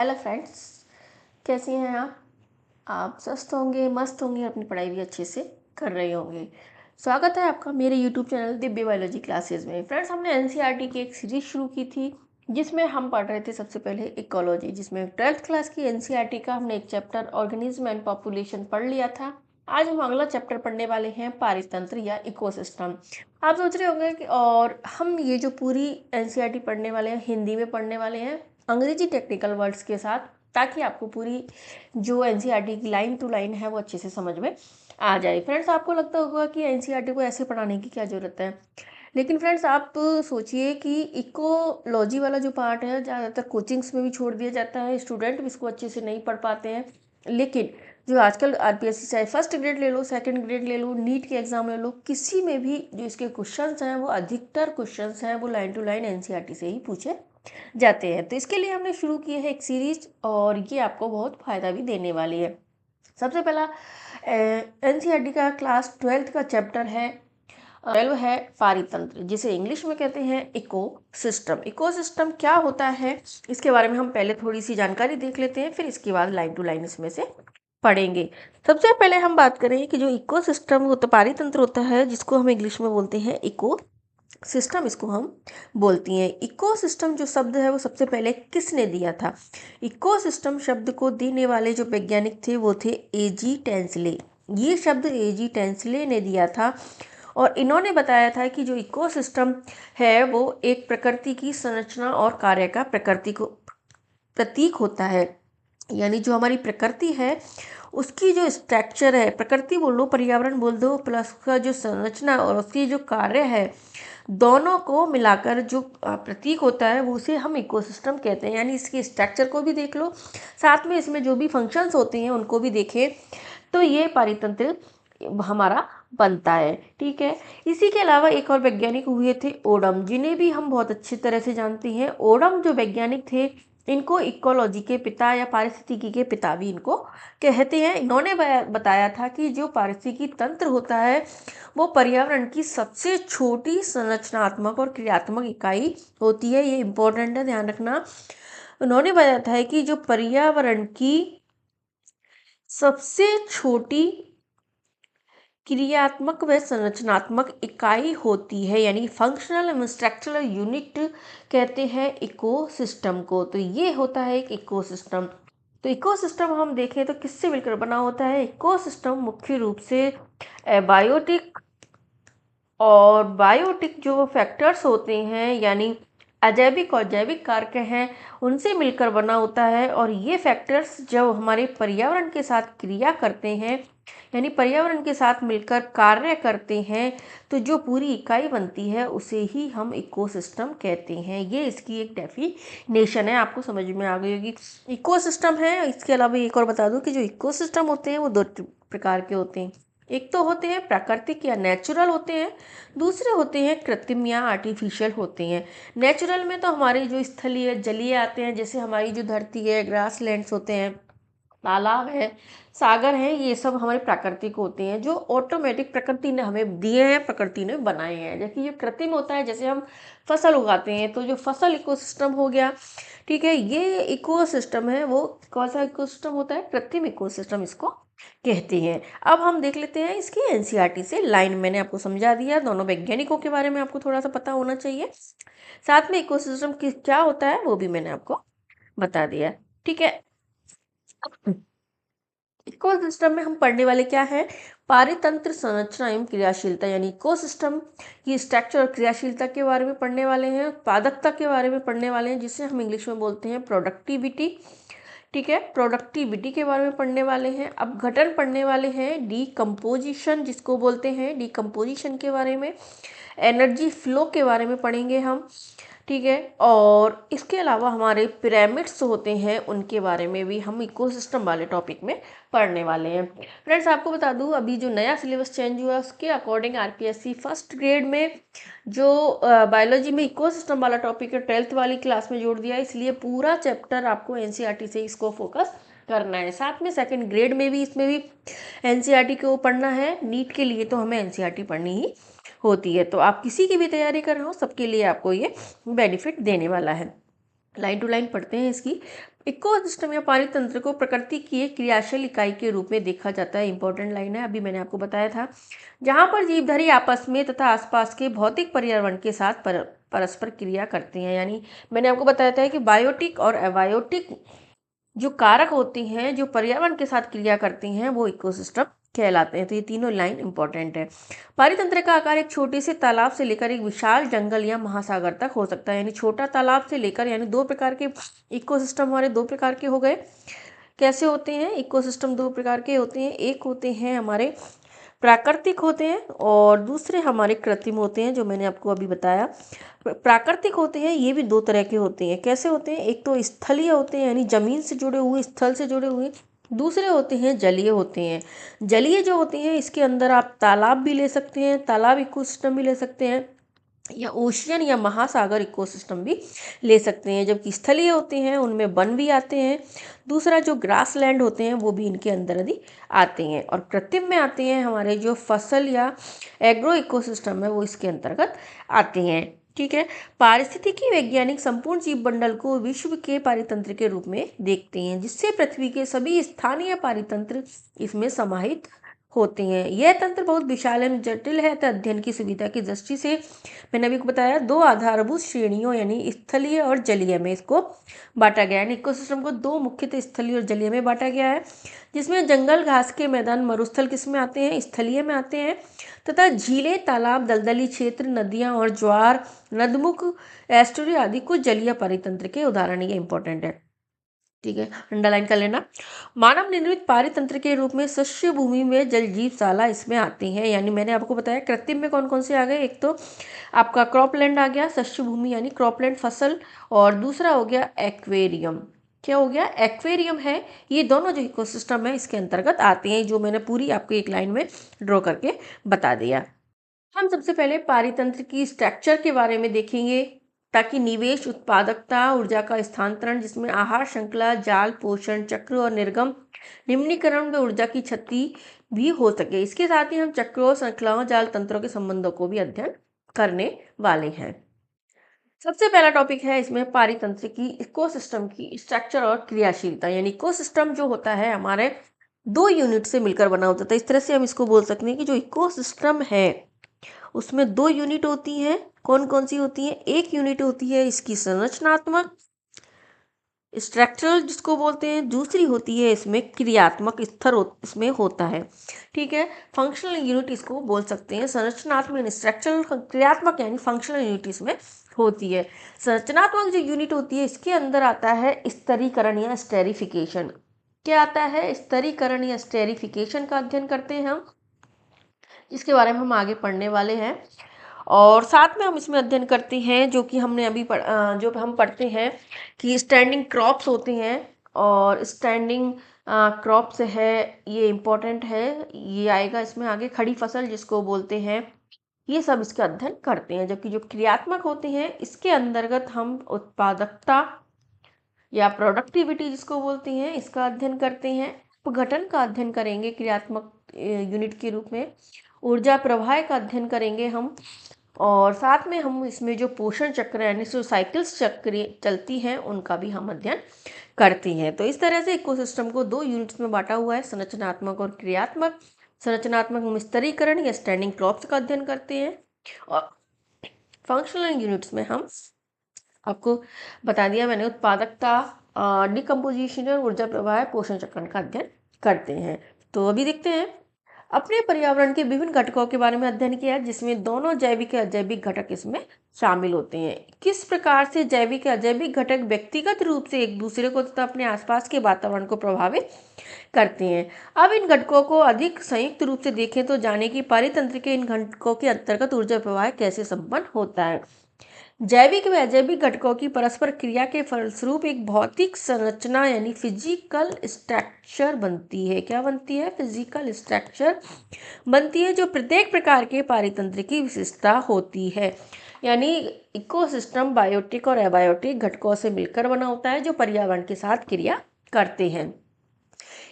Hello friends, कैसी हैं आप स्वस्थ होंगे, मस्त होंगे, अपनी पढ़ाई भी अच्छे से कर रहे होंगे। स्वागत है आपका मेरे YouTube channel Divya biology classes में। फ्रेंड्स, हमने एनसीईआरटी की एक सीरीज शुरू की थी जिसमें हम पढ़ रहे थे सबसे पहले इकोलॉजी, जिसमें 12th क्लास की एनसीईआरटी का हमने एक चैप्टर ऑर्गेनिज्म एंड पॉपुलेशन पढ़ लिया था। आज हम अगला चैप्टर पढ़ने वाले हैं पारितंत्र या इकोसिस्टम। आप सोच रहे होंगे कि और हम ये जो पूरी एनसीईआरटी पढ़ने वाले हैं हिंदी में पढ़ने वाले हैं अंग्रेजी टेक्निकल वर्ड्स के साथ, ताकि आपको पूरी जो एनसीईआरटी की लाइन टू लाइन है वो अच्छे से समझ में आ जाए। फ्रेंड्स, आपको लगता होगा कि एनसीईआरटी को ऐसे पढ़ाने की क्या ज़रूरत है, लेकिन फ्रेंड्स आप सोचिए कि इकोलॉजी वाला जो पार्ट है ज़्यादातर कोचिंग्स में भी छोड़ दिया जाता है, स्टूडेंट भी इसको अच्छे से नहीं पढ़ पाते हैं। लेकिन जो आजकल आरपीएससी चाहे फर्स्ट ग्रेड ले लो, सेकंड ग्रेड ले लो, नीट के एग्जाम ले लो, किसी में भी जो इसके क्वेश्चंस हैं वो अधिकतर क्वेश्चंस हैं वो लाइन टू लाइन एनसीईआरटी से ही पूछे जाते हैं। तो इसके लिए हमने शुरू की है एक सीरीज और ये आपको बहुत फ़ायदा भी देने वाली है। सबसे पहला एनसीईआरटी का क्लास 12th का चैप्टर है 12 है पारितंत्र, जिसे इंग्लिश में कहते हैं इको सिस्टम। इको सिस्टम क्या होता है इसके बारे में हम पहले थोड़ी सी जानकारी देख लेते हैं, फिर इसके बाद लाइन टू लाइन इसमें से पढ़ेंगे। सबसे पहले हम बात करें कि जो इको सिस्टम होता पारितंत्र होता है, जिसको हम इंग्लिश में बोलते हैं इको सिस्टम, इसको हम बोलती हैं। इकोसिस्टम जो शब्द है वो सबसे पहले किसने दिया था? इकोसिस्टम शब्द को देने वाले जो वैज्ञानिक थे वो थे एजी टेंसले। ये शब्द एजी टेंसले ने दिया था और इन्होंने बताया था कि जो इकोसिस्टम है वो एक प्रकृति की संरचना और कार्य का प्रकृति को प्रतीक होता है। यानी जो हमारी प्रकृति है उसकी जो स्ट्रक्चर है, प्रकृति बोल लो पर्यावरण बोल दो, प्लस उसका जो संरचना और उसकी जो कार्य है, दोनों को मिलाकर जो प्रतीक होता है वो उसे हम इकोसिस्टम कहते हैं। यानी इसकी स्ट्रक्चर को भी देख लो, साथ में इसमें जो भी फंक्शंस होते हैं उनको भी देखें, तो ये पारितंत्र हमारा बनता है। ठीक है, इसी के अलावा एक और वैज्ञानिक हुए थे ओडम, जिन्हें भी हम बहुत अच्छी तरह से जानते हैं। ओडम जो वैज्ञानिक थे, इनको इकोलॉजी के पिता या पारिस्थितिकी के पिता भी इनको कहते हैं। इन्होंने बताया था कि जो पारिस्थितिकी तंत्र होता है वो पर्यावरण की सबसे छोटी संरचनात्मक और क्रियात्मक इकाई होती है। ये इम्पोर्टेंट है, ध्यान रखना। उन्होंने बताया था कि जो पर्यावरण की सबसे छोटी क्रियात्मक व संरचनात्मक इकाई होती है, यानी फंक्शनल एंड स्ट्रक्चरल यूनिट कहते हैं इकोसिस्टम को। तो ये होता है एक इकोसिस्टम। तो इकोसिस्टम हम देखें तो किससे मिलकर बना होता है? इकोसिस्टम मुख्य रूप से बायोटिक और बायोटिक जो फैक्टर्स होते हैं, यानी अजैविक और जैविक कारक हैं, उनसे मिलकर बना होता है। और ये फैक्टर्स जब हमारे पर्यावरण के साथ क्रिया करते हैं, यानी पर्यावरण के साथ मिलकर कार्य करते हैं, तो जो पूरी इकाई बनती है उसे ही हम इकोसिस्टम कहते हैं। ये इसकी एक डेफिनेशन है, आपको समझ में आ गई होगी। इकोसिस्टम है, इसके अलावा एक और बता दूं कि जो इकोसिस्टम होते हैं वो दो प्रकार के होते हैं। एक तो होते हैं प्राकृतिक या नेचुरल होते हैं, दूसरे होते हैं कृत्रिम या आर्टिफिशियल होते हैं। नेचुरल में तो हमारे जो स्थलीय जलीय आते हैं, जैसे हमारी जो धरती है, ग्रास लैंड्स होते हैं, तालाब है, सागर है, ये सब हमारे प्राकृतिक होते हैं जो ऑटोमेटिक प्रकृति ने हमें दिए हैं, प्रकृति ने बनाए हैं। जबकि ये कृत्रिम होता है, जैसे हम फसल उगाते हैं, तो जो फसल इकोसिस्टम हो गया। ठीक है, ये इकोसिस्टम है वो कौन सा इकोसिस्टम होता है? कृत्रिम इकोसिस्टम इसको कहते हैं। अब हम देख लेते हैं इसकी एनसीईआरटी से लाइन। मैंने आपको समझा दिया, दोनों वैज्ञानिकों के बारे में आपको थोड़ा सा पता होना चाहिए, साथ में इकोसिस्टम क्या होता है वो भी मैंने आपको बता दिया। ठीक है, इकोसिस्टम में हम पढ़ने वाले क्या है? पारितंत्र संरचना एवं क्रियाशीलता, यानी इकोसिस्टम की स्ट्रक्चर और क्रियाशीलता के बारे में पढ़ने वाले हैं। उत्पादकता के बारे में पढ़ने वाले हैं, जिसे हम इंग्लिश में बोलते हैं प्रोडक्टिविटी। ठीक है, प्रोडक्टिविटी के बारे में पढ़ने वाले हैं। अपघटन पढ़ने वाले हैं, डीकम्पोजिशन जिसको बोलते हैं, डीकम्पोजिशन के बारे में। एनर्जी फ्लो के बारे में पढ़ेंगे हम। ठीक है, और इसके अलावा हमारे पिरामिड्स होते हैं उनके बारे में भी हम इकोसिस्टम वाले टॉपिक में पढ़ने वाले हैं। फ्रेंड्स, आपको बता दूं अभी जो नया सिलेबस चेंज हुआ उसके अकॉर्डिंग आरपीएससी फर्स्ट ग्रेड में जो बायोलॉजी में इकोसिस्टम वाला टॉपिक है 12th वाली क्लास में जोड़ दिया है। इसलिए पूरा चैप्टर आपको एनसीईआरटी से इसको फोकस करना है। साथ में सेकंड ग्रेड में भी इसमें भी एनसीईआरटी को पढ़ना है। नीट के लिए तो हमें एनसीईआरटी पढ़नी ही होती है। तो आप किसी की भी तैयारी कर रहे हो, सबके लिए आपको ये बेनिफिट देने वाला है। लाइन टू लाइन पढ़ते हैं इसकी। इकोसिस्टम या पारितंत्र को प्रकृति की एक क्रियाशील इकाई के रूप में देखा जाता है। इंपॉर्टेंट लाइन है, अभी मैंने आपको बताया था। जहाँ पर जीवधारी आपस में तथा आसपास के भौतिक पर्यावरण के साथ परस्पर क्रिया करते हैं। यानी मैंने आपको बताया था कि बायोटिक और एबायोटिक जो कारक होते हैं, जो पर्यावरण के साथ क्रिया करते हैं, वो इकोसिस्टम कहलाते हैं। तो ये तीनों लाइन इंपॉर्टेंट है। पारितंत्र का आकार एक छोटे से तालाब से लेकर एक विशाल जंगल या महासागर तक हो सकता है। यानी छोटा तालाब से लेकर, यानी दो प्रकार के इकोसिस्टम हमारे दो प्रकार के हो गए। कैसे होते हैं इकोसिस्टम? दो प्रकार के होते हैं। एक होते हैं हमारे प्राकृतिक होते हैं और दूसरे हमारे कृत्रिम होते हैं, जो मैंने आपको अभी बताया। प्राकृतिक होते हैं ये भी दो तरह के होते हैं। कैसे होते हैं? एक तो स्थलीय होते हैं, यानी जमीन से जुड़े हुए, स्थल से जुड़े हुए। दूसरे होते हैं जलीय होते हैं। जलीय जो होते हैं इसके अंदर आप तालाब भी ले सकते हैं, तालाब इकोसिस्टम भी ले सकते हैं, या ओशियन या महासागर इकोसिस्टम भी ले सकते हैं। जबकि स्थलीय होते हैं उनमें वन भी आते हैं। दूसरा जो ग्रास लैंड होते हैं वो भी इनके अंदर यदि आते हैं। और कृत्रिम में आते हैं हमारे जो फसल या एग्रो इकोसिस्टम है, वो इसके अंतर्गत आते हैं। ठीक है। पारिस्थितिकी वैज्ञानिक संपूर्ण जीव मंडल को विश्व के पारितंत्र के रूप में देखते हैं, जिससे पृथ्वी के सभी स्थानीय पारितंत्र इसमें समाहित होते हैं। यह तंत्र बहुत विशाल एवं जटिल है, तो अध्ययन की सुविधा की दृष्टि से मैंने अभी बताया दो आधारभूत श्रेणियों यानी स्थलीय और जलीय में इसको बांटा गया है। इकोसिस्टम को दो मुख्यतः स्थलीय और जलीय में बांटा गया है, जिसमें जंगल, घास के मैदान, मरुस्थल किसमें आते हैं? स्थलीय में आते हैं। तथा झीलें, तालाब, दलदली क्षेत्र, नदियां और ज्वार, नदमुख, एस्टुरी आदि कुछ जलीय परितंत्र के उदाहरण। ये इंपॉर्टेंट है। ठीक है, अंडरलाइन कर लेना। मानव निर्मित पारितंत्र के रूप में शस्य भूमि में जल जीवशाला इसमें आती हैं। यानी मैंने आपको बताया कृत्रिम में कौन कौन से आ गए। एक तो आपका क्रॉपलैंड आ गया, शस्य भूमि यानी क्रॉपलैंड फसल, और दूसरा हो गया एक्वेरियम। क्या हो गया? एक्वेरियम है। ये दोनों जो इकोसिस्टम है इसके अंतर्गत आते हैं, जो मैंने पूरी आपको एक लाइन में ड्रॉ करके बता दिया। हम सबसे पहले पारितंत्र की स्ट्रक्चर के बारे में देखेंगे, ताकि निवेश, उत्पादकता, ऊर्जा का स्थानांतरण, जिसमें आहार श्रृंखला, जाल, पोषण चक्र और निर्गम निम्नीकरण में ऊर्जा की क्षति भी हो सके। इसके साथ ही हम चक्रों, श्रृंखलाओं, जाल तंत्रों के संबंधों को भी अध्ययन करने वाले हैं। सबसे पहला टॉपिक है इसमें पारितंत्र की इकोसिस्टम की स्ट्रक्चर और क्रियाशीलता। यानी इकोसिस्टम जो होता है हमारे दो यूनिट से मिलकर बना होता है। इस तरह से हम इसको बोल सकते हैं कि जो इकोसिस्टम है उसमें दो यूनिट होती हैं। कौन कौन सी होती हैं? एक यूनिट होती है इसकी संरचनात्मक, स्ट्रक्चरल जिसको बोलते हैं। दूसरी होती है इसमें क्रियात्मक, स्तर इसमें होता है। ठीक है, फंक्शनल यूनिट इसको बोल सकते हैं। संरचनात्मक, स्ट्रक्चरल, क्रियात्मक यानी फंक्शनल यूनिट इसमें होती है। संरचनात्मक जो यूनिट होती है इसके अंदर आता है स्तरीकरण या स्टेरिफिकेशन। क्या आता है? स्तरीकरण या स्टेरिफिकेशन का अध्ययन करते हैं हम, इसके बारे में हम आगे पढ़ने वाले हैं। और साथ में हम इसमें अध्ययन करते हैं जो कि हमने अभी जो हम पढ़ते हैं कि स्टैंडिंग क्रॉप्स होते हैं, और स्टैंडिंग क्रॉप्स है, ये इम्पोर्टेंट है, ये आएगा इसमें आगे। खड़ी फसल जिसको बोलते हैं, ये सब इसका अध्ययन करते हैं। जबकि जो क्रियात्मक होते हैं इसके अंतर्गत हम उत्पादकता या प्रोडक्टिविटी जिसको बोलते हैं इसका अध्ययन करते हैं। अपघटन का अध्ययन करेंगे क्रियात्मक यूनिट के रूप में। ऊर्जा प्रवाह का अध्ययन करेंगे हम, और साथ में हम इसमें जो पोषण चक्र यानी जो साइकिल्स चक्र चलती हैं उनका भी हम अध्ययन करते हैं। तो इस तरह से इकोसिस्टम को दो यूनिट्स में बांटा हुआ है, संरचनात्मक और क्रियात्मक। संरचनात्मक में स्तरीकरण या स्टैंडिंग क्रॉप्स का अध्ययन करते हैं, और फंक्शनल यूनिट्स में हम आपको बता दिया मैंने उत्पादकता, डिकम्पोजिशन और ऊर्जा प्रवाह, पोषण चक्र का अध्ययन करते हैं। तो अभी देखते हैं अपने पर्यावरण के विभिन्न घटकों के बारे में अध्ययन किया, जिसमें दोनों जैविक और अजैविक घटक इसमें शामिल होते हैं। किस प्रकार से जैविक और अजैविक घटक व्यक्तिगत रूप से एक दूसरे को तथा अपने आसपास के वातावरण को प्रभावित करते हैं। अब इन घटकों को अधिक संयुक्त रूप से देखें तो जाने कि पारितंत्र के इन घटकों के अंतर्गत ऊर्जा प्रवाह कैसे संपन्न होता है। जैविक व अजैविक घटकों की परस्पर क्रिया के फलस्वरूप एक भौतिक संरचना यानी फिजिकल स्ट्रक्चर बनती है। क्या बनती है? फिजिकल स्ट्रक्चर बनती है, जो प्रत्येक प्रकार के पारितंत्र की विशेषता होती है। यानी इकोसिस्टम बायोटिक और एबायोटिक घटकों से मिलकर बना होता है, जो पर्यावरण के साथ क्रिया करते हैं।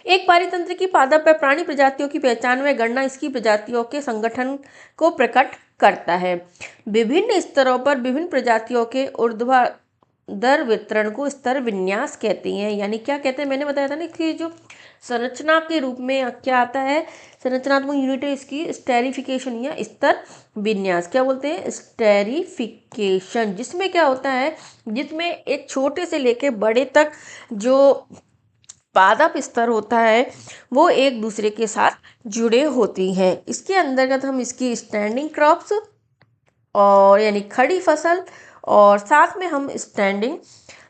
एक पारितंत्र की पादप व प्राणी प्रजातियों की पहचान व गणना इसकी प्रजातियों के संगठन को प्रकट करता है। विभिन्न स्तरों पर विभिन्न प्रजातियों के ऊर्ध्वाधर वितरण को स्तर विन्यास कहते हैं। यानी क्या कहते हैं, मैंने बताया था ना कि जो संरचना के रूप में क्या आता है, संरचनात्मक यूनिट है इसकी स्टेरिफिकेशन या स्तर विन्यास। क्या बोलते हैं, स्टेरिफिकेशन, जिसमें क्या होता है, जिसमें एक छोटे से लेके बड़े तक जो पादप स्तर होता है वो एक दूसरे के साथ जुड़े होती हैं। इसके अंतर्गत हम इसकी स्टैंडिंग क्रॉप्स और यानी खड़ी फसल और साथ में हम स्टैंडिंग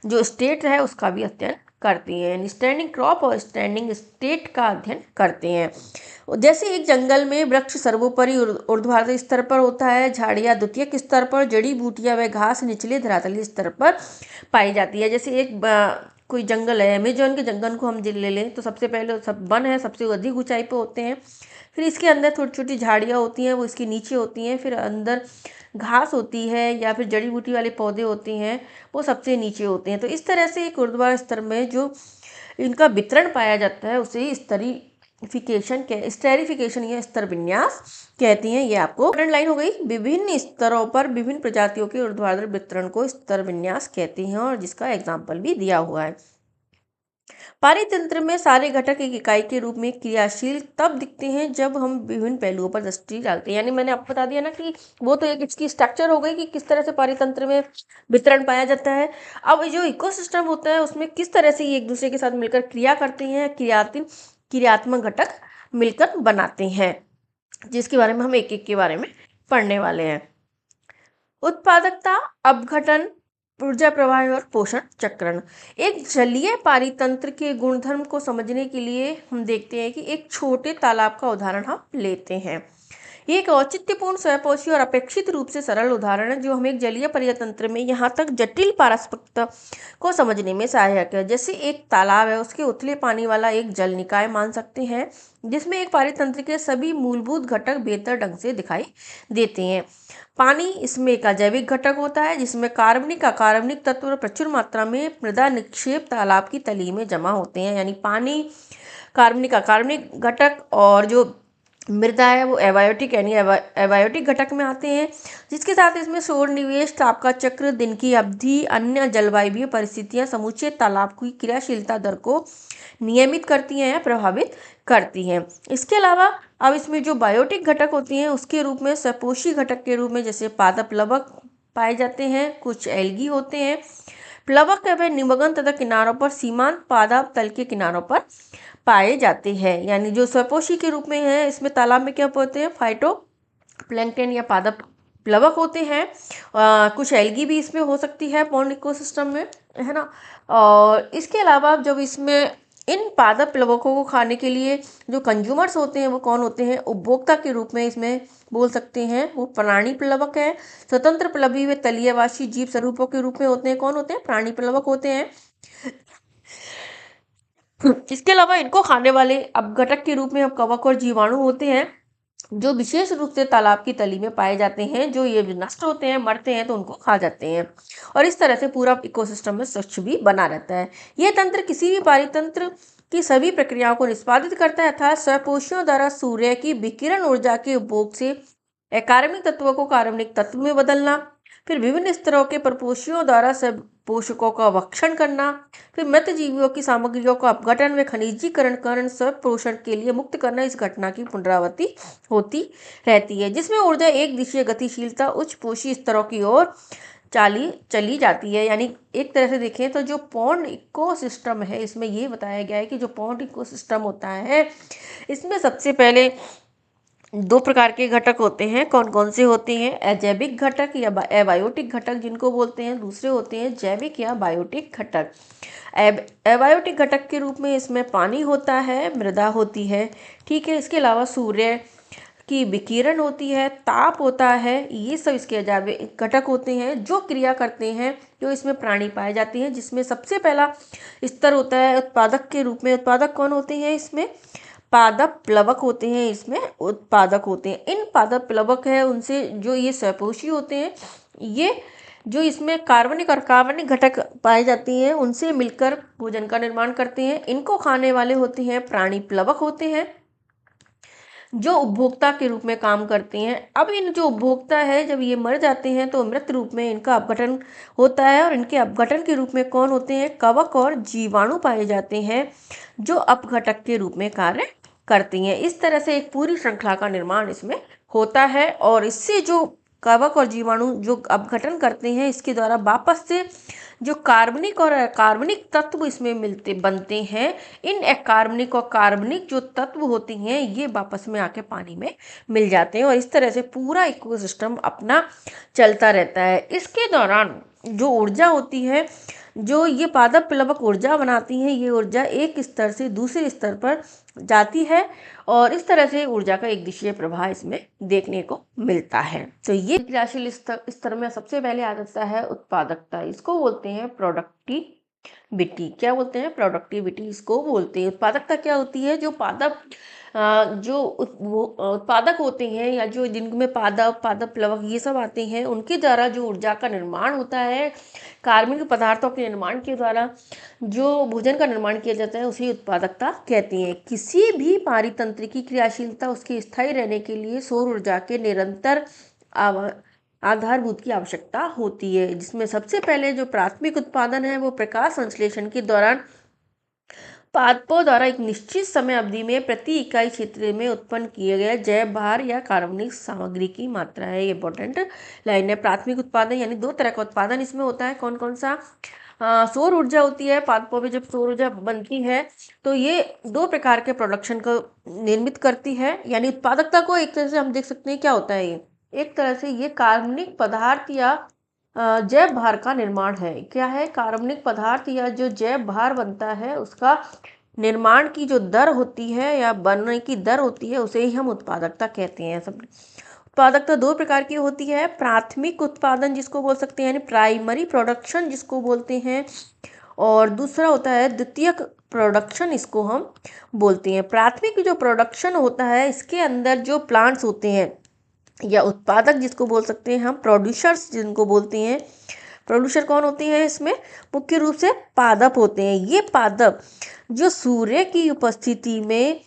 जो स्टेट है उसका भी अध्ययन करते हैं। यानी स्टैंडिंग क्रॉप और स्टैंडिंग स्टेट का अध्ययन करते हैं। जैसे एक जंगल में वृक्ष सर्वोपरि ऊर्ध्वाधर स्तर पर होता है, झाड़ियाँ द्वितीयक स्तर पर, जड़ी बूटियां व घास निचले धरातलीय स्तर पर पाई जाती है। जैसे एक कोई जंगल है, अमेजोन के जंगल को हम ले लें तो सबसे पहले सब वन है, सबसे अधिक ऊंचाई पे होते हैं, फिर इसके अंदर छोटी छोटी झाड़ियाँ होती हैं वो इसके नीचे होती हैं, फिर अंदर घास होती है या फिर जड़ी बूटी वाले पौधे होते हैं वो सबसे नीचे होते हैं। तो इस तरह से एक ऊर्ध्वाधर स्तर में जो इनका वितरण पाया जाता है उसे स्टेरिफिकेशन या स्तर विन्यास कहती हैं। ये आपको लाइन हो गई। विभिन्न स्तरों पर विभिन्न प्रजातियों के ऊर्ध्वाधर वितरण को स्तर विन्यास कहते हैं और जिसका एग्जाम्पल भी दिया हुआ है। पारितंत्र में सारे घटक एक इकाई के रूप में क्रियाशील तब दिखते हैं जब हम विभिन्न पहलुओं पर दृष्टि डालते हैं। यानी मैंने आपको बता दिया ना कि वो तो एक इसकी स्ट्रक्चर हो गई कि किस तरह से पारितंत्र में वितरण पाया जाता है। अब जो इकोसिस्टम होता है उसमें किस तरह से ये एक दूसरे के साथ मिलकर क्रिया करते हैं, क्रियात्मक घटक मिलकर बनाते हैं, जिसके बारे में हम एक एक के बारे में पढ़ने वाले हैं। उत्पादकता, अपघटन, ऊर्जा प्रवाह और पोषण चक्रण। एक जलीय पारितंत्र के गुणधर्म को समझने के लिए हम देखते हैं कि एक छोटे तालाब का उदाहरण हम लेते हैं। ये एक औचित्यपूर्ण, स्वयंपोषी और अपेक्षित रूप से सरल उदाहरण है जो हमें एक जलीय पारितंत्र में यहाँ तक जटिल पारस्परिकता को समझने में सहायक है। जैसे एक तालाब है, उसके उथले पानी वाला एक जल निकाय मान सकते हैं जिसमें एक पारितंत्र के सभी मूलभूत घटक बेहतर ढंग से दिखाई देते हैं। पानी इसमें एक अजैविक घटक होता है जिसमें कार्बनिक तत्व प्रचुर मात्रा में मृदा निक्षेप तालाब की तली में जमा होते हैं। यानी पानी कार्बनिक घटक और जो मृदा है वो एबायोटिक यानी एबायोटिक घटक में आते हैं, जिसके साथ इसमें सौर निवेश, ताप का चक्र, दिन की अवधि, अन्य जलवायु परिस्थितियां समूचे तालाब की क्रियाशीलता दर को नियमित करती हैं या प्रभावित करती हैं। इसके अलावा अब इसमें जो बायोटिक घटक होती हैं उसके रूप में सपोषी घटक के रूप में जैसे पादप प्लवक पाए जाते हैं, कुछ एल्गी होते हैं। प्लवक व निमग्न तथा किनारों पर सीमांत पादप तल के किनारों पर पाए जाते हैं। यानी जो स्वपोषी के रूप में है इसमें तालाब में क्या होते हैं, फाइटो प्लैंकटन या पादप प्लवक होते हैं। कुछ एल्गी भी इसमें हो सकती है पॉन्ड इकोसिस्टम में, है ना। और इसके अलावा जब इसमें इन पादप प्लवकों को खाने के लिए जो कंज्यूमर्स होते हैं वो कौन होते हैं, उपभोक्ता के रूप में इसमें बोल सकते हैं, वो प्राणी प्लवक है। स्वतंत्र प्लवी व तलीयवासी जीव स्वरूपों के रूप में होते हैं, कौन होते हैं, प्राणी प्लवक होते हैं। इसके अलावा इनको खाने वाले अपघटक के रूप में अब कवक और जीवाणु होते हैं जो विशेष रूप से तालाब की तली में पाए जाते हैं। जो ये नष्ट होते हैं, मरते हैं तो उनको खा जाते हैं और इस तरह से पूरा इकोसिस्टम में स्वच्छ भी बना रहता है। यह तंत्र किसी भी पारितंत्र की सभी प्रक्रियाओं को निष्पादित करता है, अर्थात स्वपोषियों द्वारा सूर्य की विकिरण ऊर्जा के उपभोग से अकार्बनिक तत्वों को कार्बनिक तत्व में बदलना, फिर विभिन्न स्तरों के परपोषियों द्वारा सब पोषकों का भक्षण करना, फिर मृत जीवियों की सामग्रियों का अपघटन व खनिजीकरण कर सब पोषण के लिए मुक्त करना, इस घटना की पुनरावृत्ति होती रहती है जिसमें ऊर्जा एक दिशीय गतिशीलता उच्च पोषी स्तरों की ओर चली जाती है। यानी एक तरह से देखें तो जो पॉन्ड इकोसिस्टम है इसमें ये बताया गया है कि जो पॉन्ड इकोसिस्टम होता है इसमें सबसे पहले दो प्रकार के घटक होते हैं। कौन कौन से होते हैं, अजैविक घटक या एबायोटिक घटक जिनको बोलते हैं, दूसरे होते हैं जैविक या बायोटिक घटक। एबायोटिक घटक के रूप में इसमें पानी होता है, मृदा होती है, ठीक है। इसके अलावा सूर्य की विकिरण होती है, ताप होता है, ये सब इसके अजैविक घटक होते हैं जो क्रिया करते हैं, जो इसमें प्राणी पाए जाते हैं। जिसमें सबसे पहला स्तर होता है उत्पादक के रूप में। उत्पादक कौन होते हैं, इसमें पादप प्लवक होते हैं, इसमें उत्पादक होते हैं। इन पादप प्लवक है उनसे जो ये स्वपोषी होते हैं, ये जो इसमें कार्बनिक और कार्बनिक घटक पाए जाते हैं उनसे मिलकर भोजन का निर्माण करते हैं। इनको खाने वाले होते हैं प्राणी प्लवक होते हैं। जो उपभोक्ता के रूप में काम करते हैं। अब इन जो उपभोक्ता है जब ये मर जाते हैं तो मृत रूप में इनका अपघटन होता है, और इनके अपघटन के रूप में कौन होते हैं? कवक और जीवाणु पाए जाते हैं जो अपघटक के रूप में कार्य करती हैं। इस तरह से एक पूरी श्रृंखला का निर्माण इसमें होता है, और इससे जो कवक और जीवाणु जो अपघटन करते हैं इसके द्वारा वापस से जो कार्बनिक और अकार्बनिक तत्व इसमें बनते हैं, इन अकार्बनिक और कार्बनिक जो तत्व होते हैं ये वापस में आके पानी में मिल जाते हैं, और इस तरह से पूरा इकोसिस्टम अपना चलता रहता है। इसके दौरान जो ऊर्जा होती है, जो ये पादप प्लवक ऊर्जा बनाती हैं, ये ऊर्जा एक स्तर से दूसरे स्तर पर जाती है, और इस तरह से ऊर्जा का एक दिशीय प्रवाह इसमें देखने को मिलता है। तो ये क्रियाशील स्तर में सबसे पहले आ जाता है उत्पादकता। इसको बोलते हैं प्रोडक्टिविटी। क्या बोलते हैं? प्रोडक्टिविटी इसको बोलते हैं। उत्पादकता क्या होती है? जो पादप जो उत्पादक होते हैं, या जो जिनमें पादप प्लवक ये सब आते हैं, उनके द्वारा जो ऊर्जा का निर्माण होता है, कार्बनिक पदार्थों के निर्माण के द्वारा जो भोजन का निर्माण किया जाता है, उसे उत्पादकता कहती हैं। किसी भी पारितंत्र की क्रियाशीलता उसके स्थायी रहने के लिए सौर ऊर्जा के निरंतर आधारभूत की आवश्यकता होती है, जिसमें सबसे पहले जो प्राथमिक उत्पादन है वो प्रकाश संश्लेषण के दौरान पादपों द्वारा एक निश्चित समय अवधि में प्रति इकाई क्षेत्र में उत्पन्न किए गए जैव भार या कार्बनिक सामग्री की मात्रा है। ये इंपॉर्टेंट लाइन है। प्राथमिक उत्पादन यानी दो तरह का उत्पादन इसमें होता है। कौन कौन सा? सौर ऊर्जा होती है। पादपों में जब सौर ऊर्जा बनती है तो ये दो प्रकार के प्रोडक्शन को निर्मित करती है, यानी उत्पादकता को एक तरह से हम देख सकते हैं क्या होता है। ये एक तरह से ये कार्बनिक पदार्थ या जैव भार का निर्माण है। क्या है? कार्बनिक पदार्थ या जो जैव भार बनता है उसका निर्माण की जो दर होती है या बनने की दर होती है उसे ही हम उत्पादकता कहते हैं। सब उत्पादकता दो प्रकार की होती है। प्राथमिक उत्पादन जिसको बोल सकते हैं, यानी प्राइमरी प्रोडक्शन जिसको बोलते हैं, और दूसरा होता है द्वितीयक प्रोडक्शन, इसको हम बोलते हैं। प्राथमिक जो प्रोडक्शन होता है इसके अंदर जो प्लांट्स होते हैं या उत्पादक जिसको बोल सकते हैं हम, प्रोड्यूसर्स जिनको बोलते हैं। प्रोड्यूसर कौन होते हैं? इसमें मुख्य रूप से पादप होते हैं। ये पादप जो सूर्य की उपस्थिति में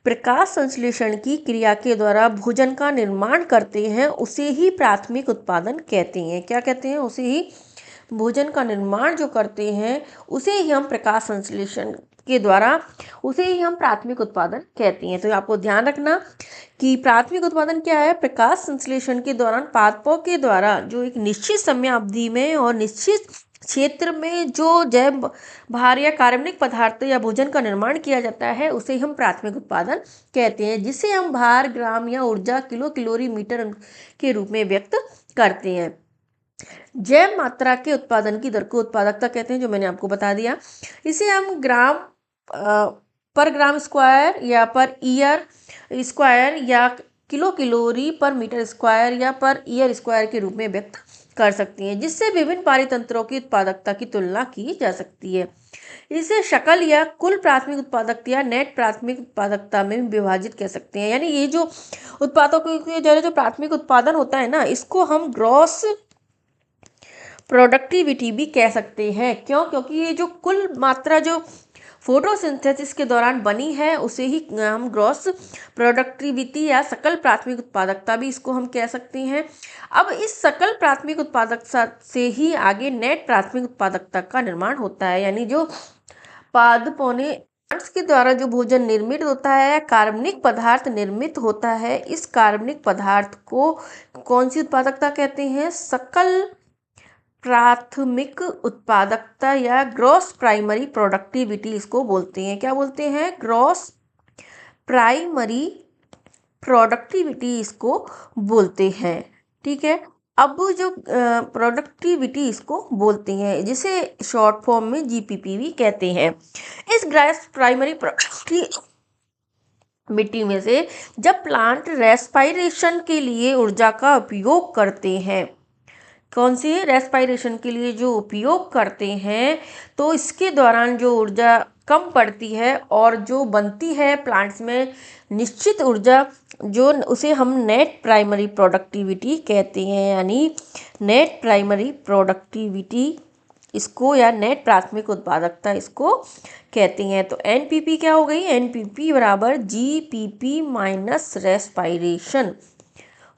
प्रकाश संश्लेषण की क्रिया के द्वारा भोजन का निर्माण करते हैं उसे ही प्राथमिक उत्पादन कहते हैं। क्या कहते हैं? उसे ही भोजन का निर्माण जो करते हैं उसे ही हम प्रकाश संश्लेषण के द्वारा उसे ही हम प्राथमिक उत्पादन कहते हैं। तो आपको ध्यान रखना कि प्राथमिक उत्पादन क्या है? प्रकाश संश्लेषण के दौरान पादपों के द्वारा जो एक निश्चित समय अवधि में और निश्चित क्षेत्र में जो जैव भार या कार्बनिक पदार्थ या भोजन का निर्माण किया जाता है उसे हम प्राथमिक उत्पादन कहते हैं, जिसे हम भार, ग्राम या ऊर्जा किलो कैलोरी मीटर के रूप में व्यक्त करते हैं। जैव मात्रा के उत्पादन की दर को उत्पादकता कहते हैं, जो मैंने आपको बता दिया। इसे हम ग्राम पर ग्राम स्क्वायर या पर ईयर स्क्वायर या किलो कैलोरी पर मीटर स्क्वायर या पर ईयर स्क्वायर के रूप में व्यक्त कर सकती हैं, जिससे विभिन्न पारितंत्रों की उत्पादकता की तुलना की जा सकती है। इसे शकल या कुल प्राथमिक उत्पादकता या नेट प्राथमिक उत्पादकता में विभाजित कर सकते हैं। यानी ये जो उत्पादकों के जो प्राथमिक उत्पादन होता है ना, इसको हम ग्रॉस प्रोडक्टिविटी भी कह सकते हैं। क्यों? क्योंकि ये जो कुल मात्रा जो फोटोसिंथेसिस के दौरान बनी है उसे ही हम ग्रॉस प्रोडक्टिविटी या सकल प्राथमिक उत्पादकता भी इसको हम कह सकते हैं। अब इस सकल प्राथमिक उत्पादकता से ही आगे नेट प्राथमिक उत्पादकता का निर्माण होता है, यानी जो पादपों के द्वारा जो भोजन निर्मित होता है, कार्बनिक पदार्थ निर्मित होता है, इस कार्बनिक पदार्थ को कौन सी उत्पादकता कहते हैं? सकल प्राथमिक उत्पादकता या ग्रॉस प्राइमरी प्रोडक्टिविटी इसको बोलते हैं। क्या बोलते हैं? ग्रॉस प्राइमरी प्रोडक्टिविटी इसको बोलते हैं। ठीक है। अब जो प्रोडक्टिविटी इसको बोलते हैं, जिसे शॉर्ट फॉर्म में जीपीपी भी कहते हैं। इस ग्रॉस प्राइमरी प्रोडक्टिविटी में से जब प्लांट रेस्पिरेशन के लिए ऊर्जा का उपयोग करते हैं, कौन सी? रेस्पिरेशन के लिए जो उपयोग करते हैं, तो इसके दौरान जो ऊर्जा कम पड़ती है और जो बनती है प्लांट्स में निश्चित ऊर्जा, जो उसे हम नेट प्राइमरी प्रोडक्टिविटी कहते हैं। यानी नेट प्राइमरी प्रोडक्टिविटी इसको, या नेट प्राथमिक उत्पादकता इसको कहते हैं। तो एनपीपी क्या हो गई, एनपीपी बराबर जीपीपी माइनस रेस्पायरेशन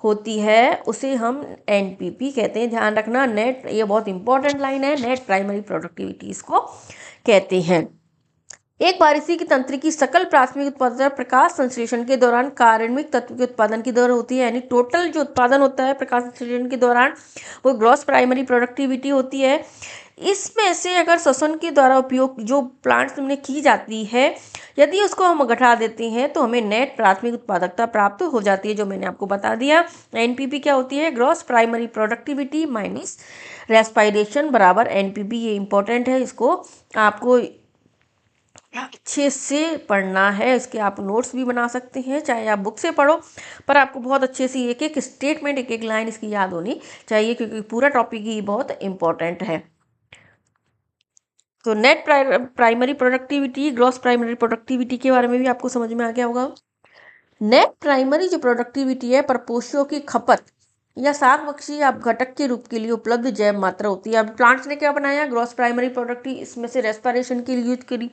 होती है, उसे हम एनपीपी कहते हैं। ध्यान रखना, नेट, ये बहुत इंपॉर्टेंट लाइन है, नेट प्राइमरी प्रोडक्टिविटी इसको कहते हैं। एक पारिस्थितिकी तंत्र की सकल प्राथमिक उत्पादकता प्रकाश संश्लेषण के दौरान कार्बनिक तत्व के उत्पादन की दर होती है, यानी टोटल जो उत्पादन होता है प्रकाश संश्लेषण के दौरान वो ग्रॉस प्राइमरी प्रोडक्टिविटी होती है। इसमें से अगर श्वसन के द्वारा उपयोग जो प्लांट्स में की जाती है, यदि उसको हम घटा देते हैं तो हमें नेट प्राथमिक उत्पादकता प्राप्त हो जाती है, जो मैंने आपको बता दिया। एनपीपी क्या होती है, gross primary productivity minus respiration बराबर एनपीपी। ये इंपॉर्टेंट है, इसको आपको अच्छे से पढ़ना है। इसके आप नोट्स भी बना सकते हैं, चाहे आप बुक से पढ़ो, पर आपको बहुत अच्छे से एक एक स्टेटमेंट, एक एक लाइन इसकी याद होनी चाहिए, क्योंकि पूरा टॉपिक ही बहुत इम्पोर्टेंट है। तो net primary productivity, gross primary productivity के बारे में भी आपको समझ में आ गया होगा। नेट प्राइमरी जो प्रोडक्टिविटी है, परपोषियों की खपत या शाक बख्शी या घटक के रूप के लिए उपलब्ध जैव मात्रा होती है। अब प्लांट्स ने क्या बनाया, ग्रॉस प्राइमरी प्रोडक्टिविटी, इसमें से रेस्पिरेशन के लिए यूज करी।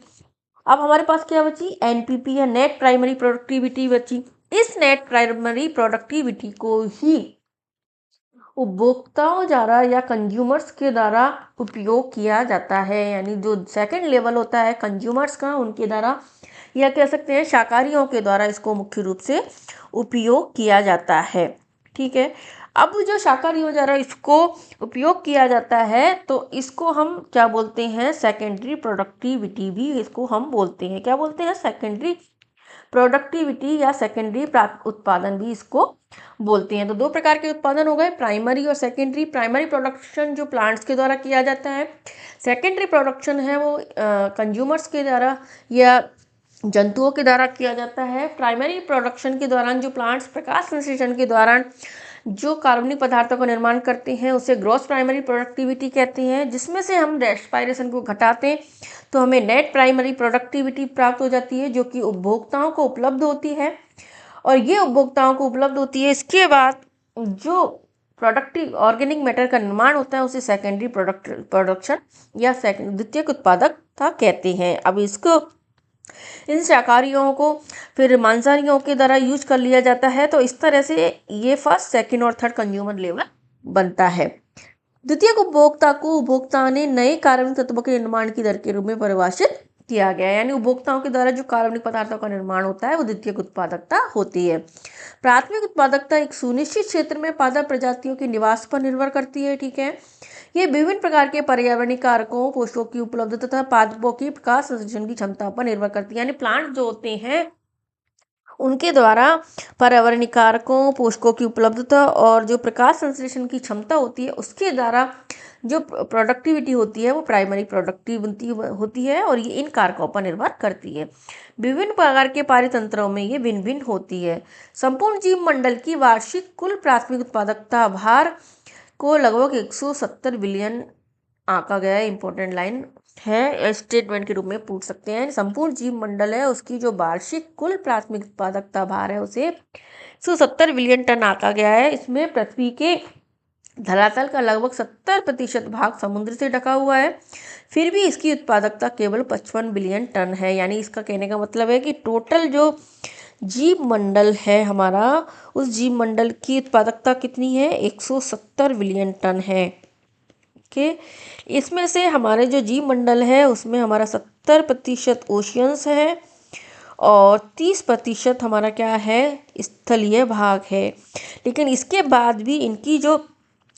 अब हमारे पास क्या बची, एनपीपी या नेट प्राइमरी प्रोडक्टिविटी बची। इस नेट प्राइमरी प्रोडक्टिविटी को ही उपभोक्ताओं द्वारा या कंज्यूमर्स के द्वारा उपयोग किया जाता है, यानी जो सेकंड लेवल होता है कंज्यूमर्स का, उनके द्वारा, या कह सकते हैं शाकाहारियों के द्वारा इसको मुख्य रूप से उपयोग किया जाता है। ठीक है, अब जो शाकाहारियों द्वारा इसको उपयोग किया जाता है तो इसको हम क्या बोलते हैं, सेकेंडरी प्रोडक्टिविटी भी इसको हम बोलते हैं। क्या बोलते हैं, सेकेंडरी प्रोडक्टिविटी या सेकेंडरी उत्पादन भी इसको बोलते हैं। तो दो प्रकार के उत्पादन हो गए, प्राइमरी और सेकेंडरी। प्राइमरी प्रोडक्शन जो प्लांट्स के द्वारा किया जाता है, सेकेंडरी प्रोडक्शन है वो कंज्यूमर्स के द्वारा या जंतुओं के द्वारा किया जाता है। प्राइमरी प्रोडक्शन के दौरान जो प्लांट्स प्रकाश संश्लेषण के दौरान जो कार्बनिक पदार्थों का निर्माण करते हैं उसे ग्रॉस प्राइमरी प्रोडक्टिविटी कहते हैं, जिसमें से हम रेस्पिरेशन को घटाते हैं तो हमें नेट प्राइमरी प्रोडक्टिविटी प्राप्त हो जाती है, जो कि उपभोक्ताओं को उपलब्ध होती है। और ये उपभोक्ताओं को उपलब्ध होती है, इसके बाद जो प्रोडक्टिव ऑर्गेनिक मैटर का निर्माण होता है उसे सेकेंडरी प्रोडक्शन या द्वितीयक उत्पादकता कहते हैं। अब इसको, इन शाकाहारियों को फिर मांसाहारियों के द्वारा यूज कर लिया जाता है। तो इस तरह से ये फर्स्ट, सेकंड और थर्ड कंज्यूमर लेवल बनता है। द्वितीयक उपभोक्ता को उपभोक्ता ने नए कार्बनिक तत्वों के निर्माण की दर के रूप में परिभाषित किया गया है, यानी उपभोक्ताओं के द्वारा जो कार्बनिक पदार्थों का निर्माण होता है वो द्वितीयक उत्पादकता होती है। प्राथमिक उत्पादकता एक सुनिश्चित क्षेत्र में पादप प्रजातियों के निवास पर निर्भर करती है। ठीक है, ये विभिन्न प्रकार के पर्यावरणीय कारकों, पोषकों की उपलब्धता तथा पादपों की प्रकाश संश्लेषण की क्षमता पर निर्भर करती है। यानी प्लांट जो होते हैं उनके द्वारा पर्यावरणीय कारकों, पोषकों की उपलब्धता और जो प्रकाश संश्लेषण की क्षमता होती है उसके द्वारा जो प्रोडक्टिविटी होती है वो प्राइमरी प्रोडक्टिविटी होती है, और ये इन कारकों पर निर्भर करती है। विभिन्न प्रकार के पारितंत्रों में ये भिन्न भिन्न होती है। संपूर्ण जीव मंडल की वार्षिक कुल प्राथमिक उत्पादकता भार को लगभग 170 बिलियन आंका गया है। इंपॉर्टेंट लाइन है, स्टेटमेंट के रूप में पूछ सकते हैं। संपूर्ण जीव मंडल है उसकी जो वार्षिक कुल प्राथमिक उत्पादकता भार है उसे 170 बिलियन टन आंका गया है। इसमें पृथ्वी के धरातल का लगभग 70% भाग समुद्र से ढका हुआ है, फिर भी इसकी उत्पादकता केवल 55 बिलियन टन है। यानी इसका कहने का मतलब है कि टोटल जो जीव मंडल है हमारा, उस जीव मंडल की उत्पादकता कितनी है, 170 बिलियन टन है। के इसमें से हमारे जो जीव मंडल है उसमें हमारा 70% ओशियंस है और 30% हमारा क्या है, स्थलीय भाग है। लेकिन इसके बाद भी इनकी जो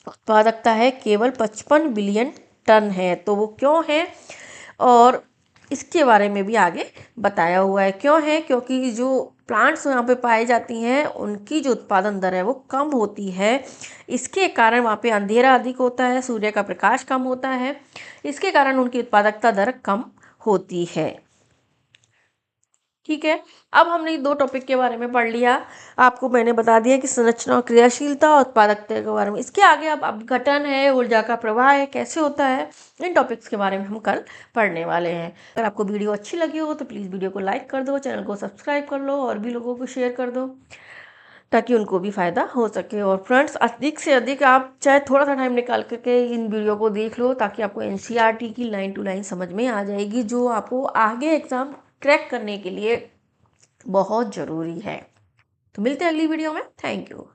उत्पादकता है केवल 55 बिलियन टन है। तो वो क्यों है, और इसके बारे में भी आगे बताया हुआ है। क्यों है, क्योंकि जो प्लांट्स यहाँ पे पाई जाती हैं उनकी जो उत्पादन दर है वो कम होती है। इसके कारण वहाँ पे अंधेरा अधिक होता है, सूर्य का प्रकाश कम होता है, इसके कारण उनकी उत्पादकता दर कम होती है। ठीक है, अब हमने दो टॉपिक के बारे में पढ़ लिया, आपको मैंने बता दिया कि संरचना और क्रियाशीलता और उत्पादकता के बारे में। इसके आगे अब अपघटन है, ऊर्जा का प्रवाह है, कैसे होता है, इन टॉपिक्स के बारे में हम कल पढ़ने वाले हैं। अगर आपको वीडियो अच्छी लगी हो तो प्लीज़ वीडियो को लाइक कर दो, चैनल को सब्सक्राइब कर लो और भी लोगों को शेयर कर दो। ताकि उनको भी फ़ायदा हो सके। और फ्रेंड्स, अधिक से अधिक आप चाहे थोड़ा सा टाइम निकाल करके इन वीडियो को देख लो, ताकि आपको एनसीईआरटी की लाइन टू लाइन समझ में आ जाएगी, जो आपको आगे एग्ज़ाम क्रैक करने के लिए बहुत ज़रूरी है। तो मिलते हैं अगली वीडियो में। Thank you.